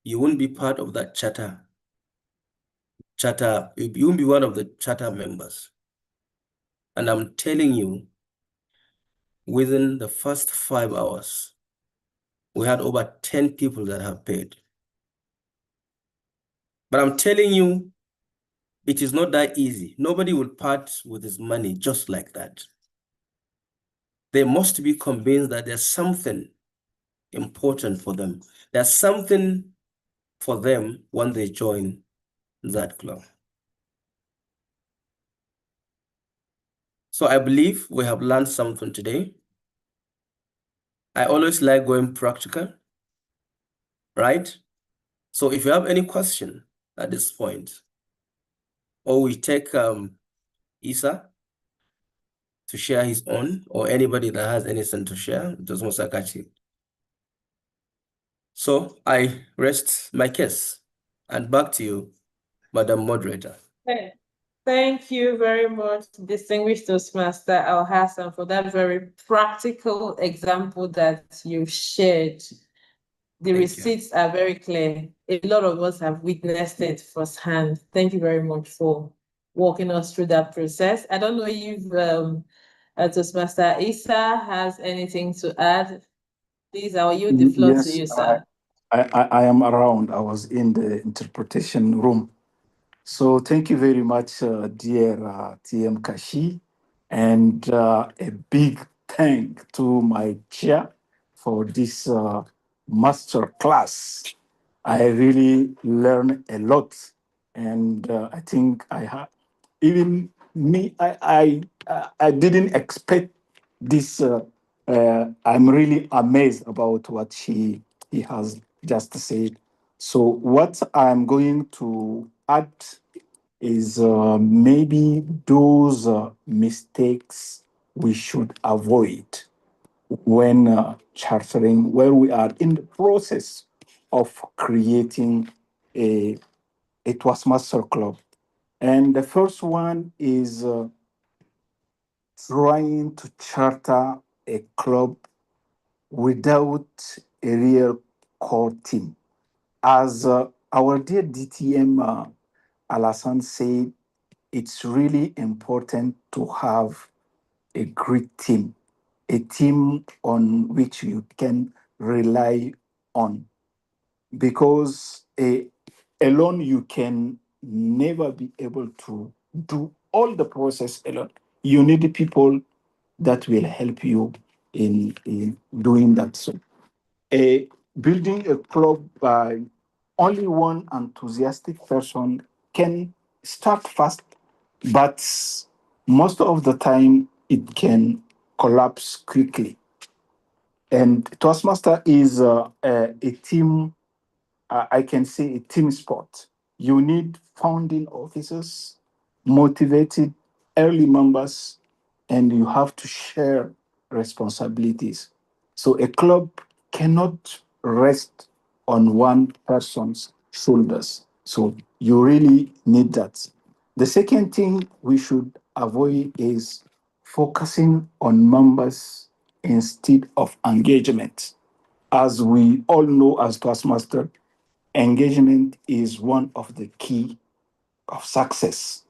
you won't be part of that charter. You won't be one of the charter members. And I'm telling you, within the first 5 hours, we had over 10 people that have paid. But I'm telling you, it is not that easy. Nobody will part with his money just like that. They must be convinced that there's something important for them. There's something for them when they join that club. So I believe we have learned something today. I always like going practical, right? So if you have any question at this point, or we take Isa to share his own, or anybody that has anything to share, just Musakachi. So I rest my case, and back to you, Madam Moderator. Okay. Thank you very much, distinguished Toastmaster Al Hassan, for that very practical example that you shared. The receipts are very clear. A lot of us have witnessed it firsthand. Thank you very much for walking us through that process. I don't know if Toastmaster Issa has anything to add. Please, I will yield the floor to you, sir. I am around. I was in the interpretation room. So thank you very much, dear TM Kashi, and a big thank to my chair for this master class. I really learned a lot, and I think I have even me. I didn't expect this. I'm really amazed about what he has just said. So what I'm going to add is maybe those mistakes we should avoid when chartering, when we are in the process of creating a Toastmaster club. And the first one is trying to charter a club without a real core team. As our dear DTM Alassane said, it's really important to have a great team, a team on which you can rely on, because alone you can never be able to do all the process alone. You need people that will help you in doing that. So, building a club by only one enthusiastic person can start fast, but most of the time it can collapse quickly. And Toastmaster is a team, I can say a team sport. You need founding officers, motivated early members, and you have to share responsibilities. So a club cannot rest on one person's shoulders. So you really need that. The second thing we should avoid is focusing on members instead of engagement. As we all know as Toastmaster, engagement is one of the key of success.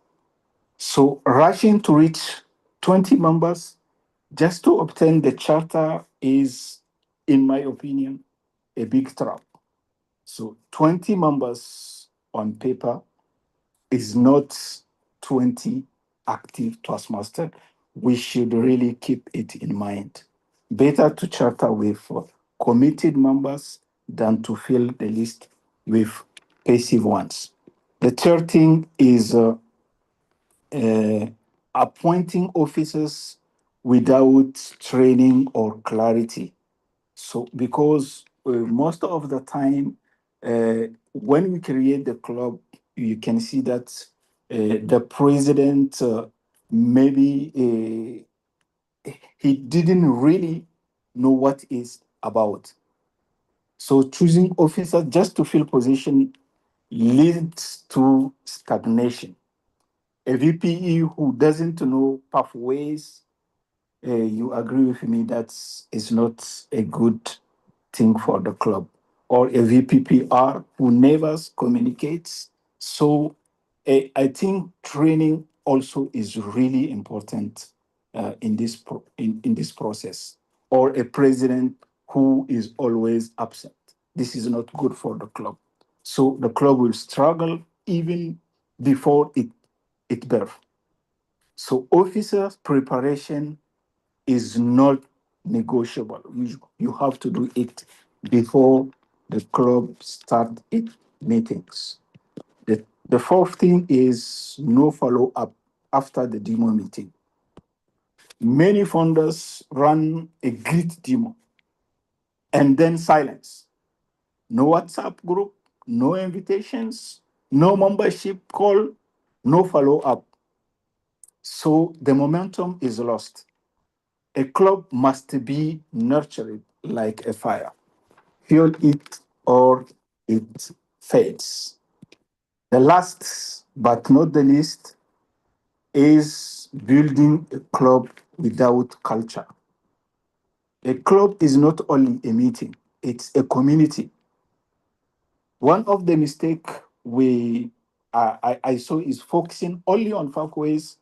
So rushing to reach 20 members just to obtain the charter is, in my opinion, a big trap. So 20 members on paper is not 20 active Toastmaster. We should really keep it in mind. Better to charter with committed members than to fill the list with passive ones. The third thing is appointing officers without training or clarity. So, because most of the time, when we create the club, you can see that the president maybe he didn't really know what is about. So, choosing officers just to fill position leads to stagnation. A VPE who doesn't know pathways, you agree with me that is not a good thing for the club. Or a VPPR who never communicates. So I think training also is really important in this process. Or a president who is always absent. This is not good for the club. So the club will struggle even before it birth. So officers preparation is not negotiable. You have to do it before the club start its meetings. The fourth thing is no follow up after the demo meeting. Many founders run a great demo and then silence. No WhatsApp group, no invitations, no membership call, no follow up. So the momentum is lost. A club must be nurtured like a fire. Fuel it or it fades. The last but not the least is building a club without culture. A club is not only a meeting, it's a community. One of the mistake I saw is focusing only on pathways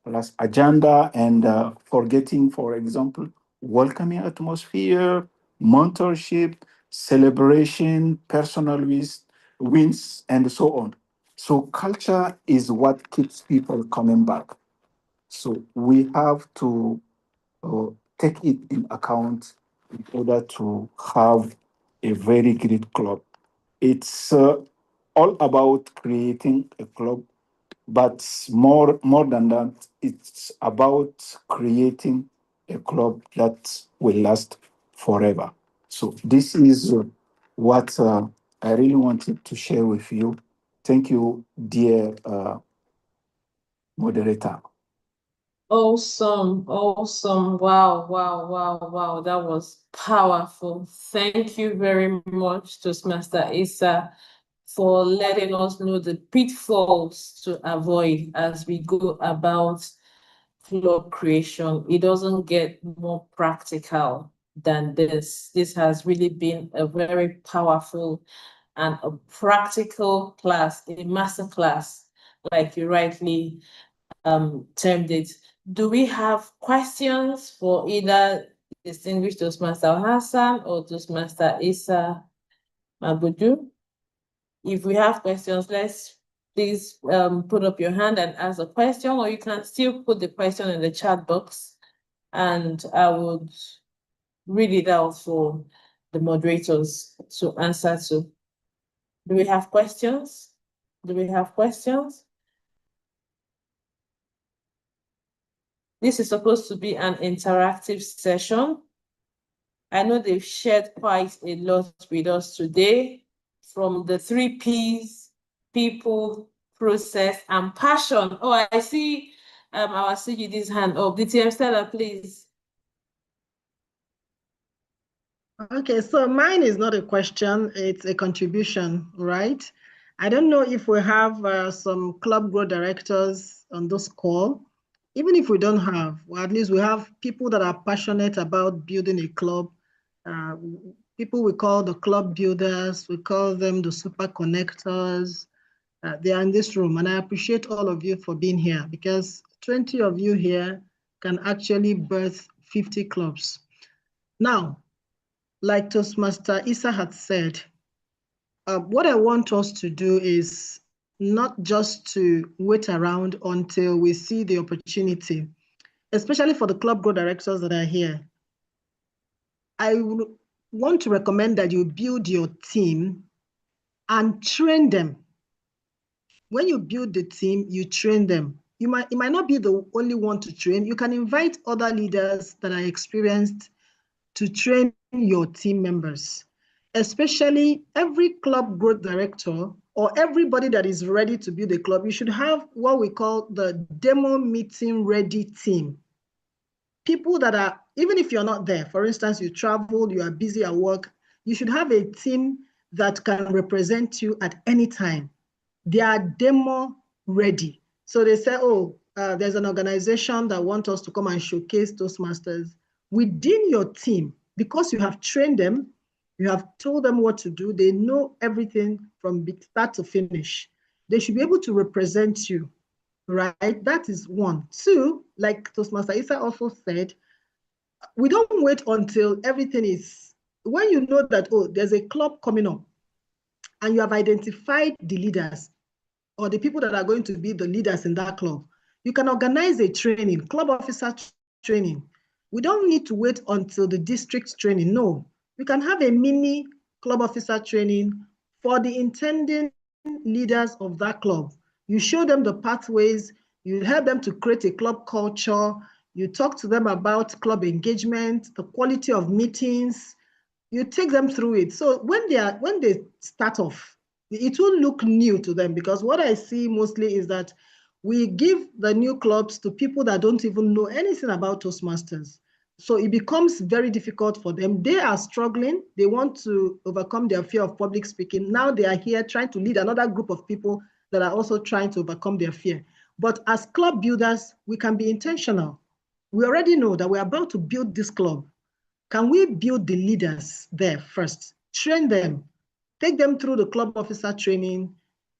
plus agenda and forgetting, for example, welcoming atmosphere, mentorship, celebration, personal wins, and so on. So culture is what keeps people coming back. So we have to uh, take it in account in order to have a very great club. It's all about creating a club, but more than that, it's about creating a club that will last forever. So this is what I really wanted to share with you. Thank you, dear moderator. Awesome, awesome. Wow, wow, wow, wow. That was powerful. Thank you very much, Toastmaster Issa, for letting us know the pitfalls to avoid as we go about club creation. It doesn't get more practical than this. This has really been a very powerful and a practical class, a master class, like you rightly termed it. Do we have questions for either distinguished Toastmaster Hassan or Toastmaster Issa Mabudu? If we have questions, let's please put up your hand and ask a question, or you can still put the question in the chat box and I would read it out for the moderators to answer to. Do we have questions? Do we have questions? This is supposed to be an interactive session. I know they've shared quite a lot with us today, from the 3 Ps: people, process, and passion. Oh, I see our CGD's hand up. DTM Stella, please. Okay, so mine is not a question, it's a contribution, right? I don't know if we have some club growth directors on this call. Even if we don't have, well, at least we have people that are passionate about building a club. Uh, People we call the club builders, we call them the super connectors. They are in this room, and I appreciate all of you for being here, because 20 of you here can actually birth 50 clubs. Now, like Toastmaster Issa had said, what I want us to do is not just to wait around until we see the opportunity, especially for the club growth directors that are here. I want to recommend that you build your team and train them. When you build the team, you train them. You might not be the only one to train. You can invite other leaders that are experienced to train your team members. Especially every club growth director or everybody that is ready to build a club, you should have what we call the demo meeting ready team. People that are, even if you're not there, for instance, you traveled, you are busy at work, you should have a team that can represent you at any time. They are demo ready. So they say, oh, there's an organization that wants us to come and showcase Toastmasters. Within your team, because you have trained them, you have told them what to do, they know everything from start to finish. They should be able to represent you, right? That is one. Two, like Toastmaster Issa also said, we don't wait until everything is, when you know that, oh, there's a club coming up and you have identified the leaders or the people that are going to be the leaders in that club, you can organize a training, club officer training. We don't need to wait until the district training. No, we can have a mini club officer training for the intending leaders of that club. You show them the pathways, you help them to create a club culture, you talk to them about club engagement, the quality of meetings, you take them through it. So when they start off, it will look new to them, because what I see mostly is that we give the new clubs to people that don't even know anything about Toastmasters. So it becomes very difficult for them. They are struggling. They want to overcome their fear of public speaking. Now they are here trying to lead another group of people that are also trying to overcome their fear. But as club builders, we can be intentional. We already know that we're about to build this club. Can we build the leaders there first? Train them, take them through the club officer training,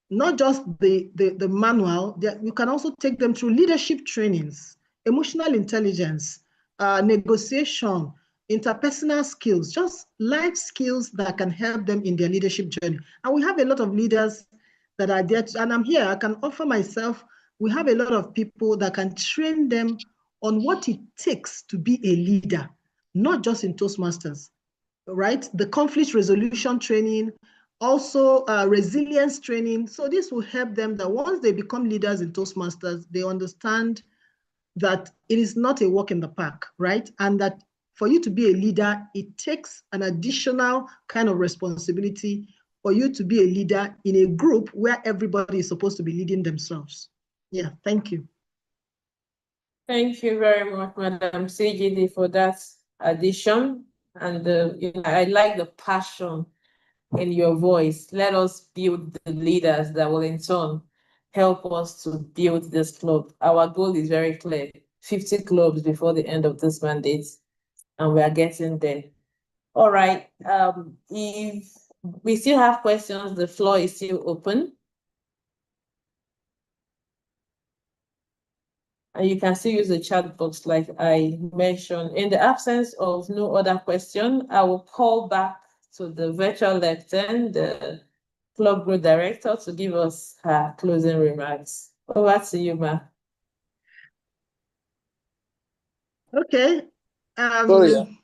not just the manual. We can also take them through leadership trainings, emotional intelligence, negotiation, interpersonal skills, just life skills that can help them in their leadership journey. And we have a lot of leaders that are there, and I'm here, I can offer myself. We have a lot of people that can train them on what it takes to be a leader, not just in Toastmasters, right? The conflict resolution training, also resilience training. So this will help them that once they become leaders in Toastmasters, they understand that it is not a walk in the park, right? And that for you to be a leader, it takes an additional kind of responsibility for you to be a leader in a group where everybody is supposed to be leading themselves. Yeah, thank you. Thank you very much, Madam CGD, for that addition. And I like the passion in your voice. Let us build the leaders that will in turn help us to build this club. Our goal is very clear, 50 clubs before the end of this mandate, and we are getting there. All right, if we still have questions, the floor is still open. And you can still use the chat box like I mentioned. In the absence of no other question, I will call back to the virtual lectern, the Club Group Director, to give us her closing remarks. Over to you, Ma. Okay. Sorry,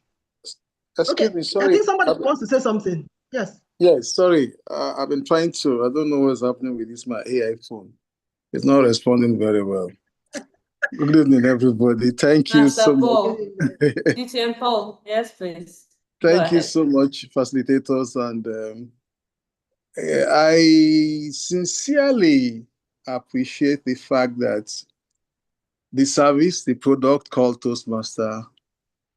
excuse Okay, me, I sorry. think somebody wants to say something. Yes. Yes, sorry. I've been trying to, I don't know what's happening with this, my AI phone. It's not responding very well. Good evening, everybody. Thank you Master so much. Paul, DTM Paul, yes, please. Thank you so much, facilitators. And I sincerely appreciate the fact that the service, the product called Toastmaster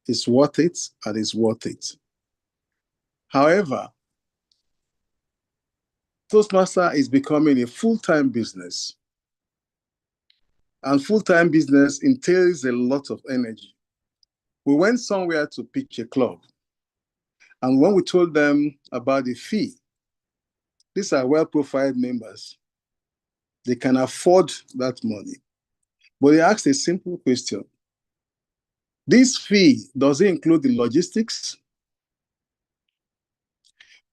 is worth it and is worth it. However, Toastmaster is becoming a full-time business. And full-time business entails a lot of energy. We went somewhere to pitch a club. And when we told them about the fee, these are well-profiled members. They can afford that money. But they asked a simple question. This fee, does it include the logistics?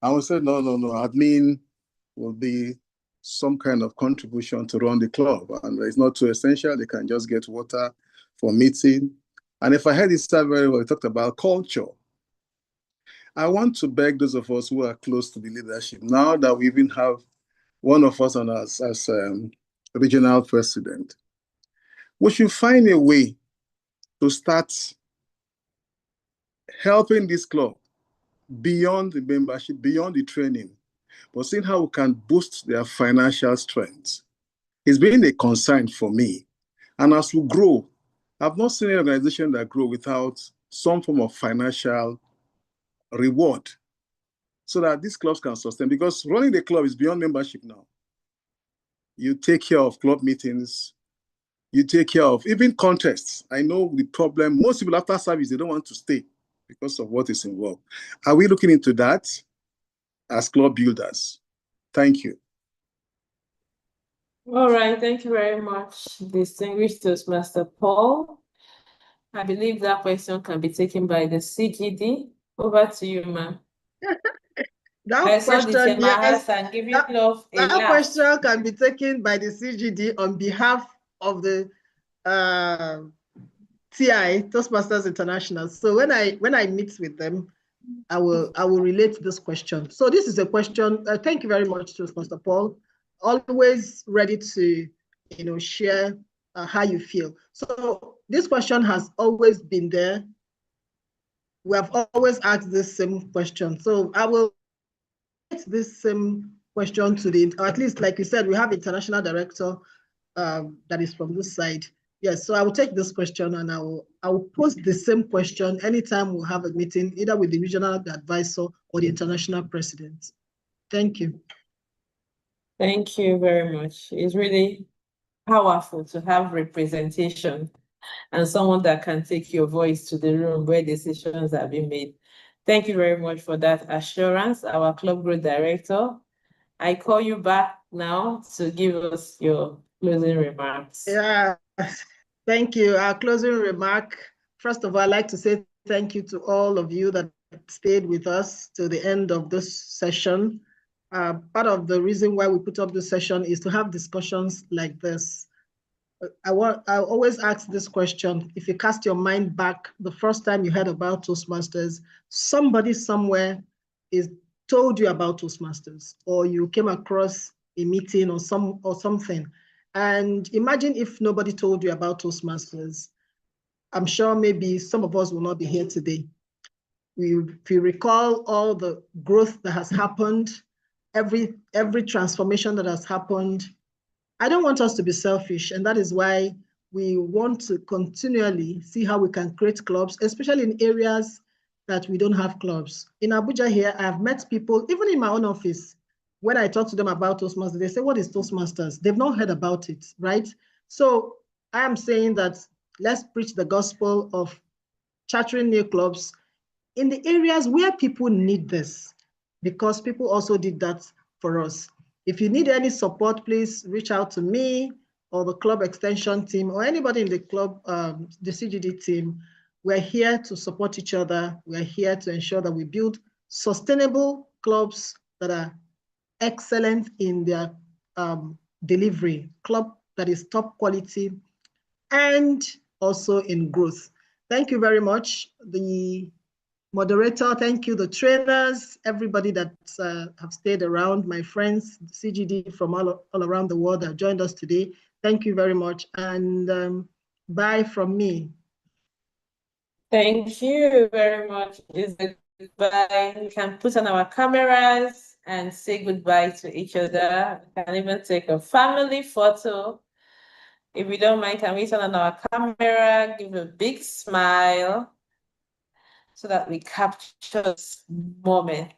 And we said, no. Admin will be some kind of contribution to run the club. And it's not too essential. They can just get water for meeting. And if I heard it very well, we talked about culture. I want to beg those of us who are close to the leadership, now that we even have one of us on us as regional president, we should find a way to start helping this club beyond the membership, beyond the training, but seeing how we can boost their financial strength. It's been a concern for me. And as we grow, I've not seen an organization that grow without some form of financial reward so that these clubs can sustain. Because running the club is beyond membership now. You take care of club meetings, you take care of even contests. I know the problem, most people after service, they don't want to stay because of what is involved. Are we looking into that as club builders? Thank you. All right, thank you very much, distinguished Toastmaster Paul. I believe that question can be taken by the CGD. Over to you, ma'am. That question, yes, and giving love a that laugh. question can be taken by the CGD on behalf of the TI, Toastmasters International. So when I meet with them, I will relate this question. So this is a question. Thank you very much, Toastmaster Paul. Always ready to share how you feel. So this question has always been there. We have always asked this same question. So I will this same question to the, or at least like you said, we have international director that is from this side. Yes, so I will take this question and I will post the same question anytime we'll have a meeting, either with the regional advisor or the international president. Thank you. Thank you very much. It's really powerful to have representation and someone that can take your voice to the room where decisions are being made. Thank you very much for that assurance, our Club Growth Director. I call you back now to give us your closing remarks. Yeah, thank you. Our closing remark. First of all, I'd like to say thank you to all of you that stayed with us to the end of this session. Part of the reason why we put up this session is to have discussions like this. I always ask this question. If you cast your mind back, the first time you heard about Toastmasters, somebody somewhere told you about Toastmasters, or you came across a meeting or something. And imagine if nobody told you about Toastmasters. I'm sure maybe some of us will not be here today. If you recall all the growth that has happened, every transformation that has happened, I don't want us to be selfish, and that is why we want to continually see how we can create clubs, especially in areas that we don't have clubs. In Abuja here, I've met people, even in my own office, when I talk to them about Toastmasters, they say, what is Toastmasters? They've not heard about it, right? So I am saying that let's preach the gospel of chartering new clubs in the areas where people need this, because people also did that for us. If you need any support, please reach out to me or the club extension team or anybody in the club, the CGD team. We're here to support each other. We're here to ensure that we build sustainable clubs that are excellent in their delivery, club that is top quality and also in growth. Thank you very much. The moderator, thank you, the trainers, everybody that have stayed around, my friends, CGD from all around the world that joined us today. Thank you very much, and bye from me. Thank you very much. It's a goodbye. We can put on our cameras and say goodbye to each other. We can even take a family photo. If we don't mind, can we turn on our camera, give a big smile so that we capture this moment.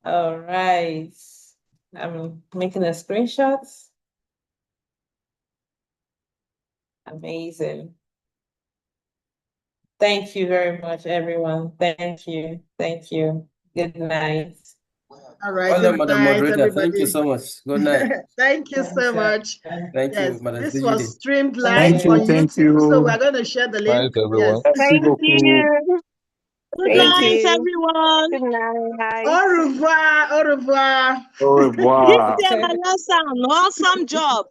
All right. I'm making a screenshot. Amazing. Thank you very much, everyone. Thank you. Thank you. Good night. All right, Well good done, Madam night, Moderator. everybody. Thank you so much. Good night. Thank you so much. Thank Yes, you, Madam this was CGD. streamed Thank live you, on thank YouTube, so you. we're going to share the link. Night, everyone. Yes. Merci beaucoup. Good Thank night, you. everyone. Good night. Au revoir, au revoir. Au revoir. Awesome job.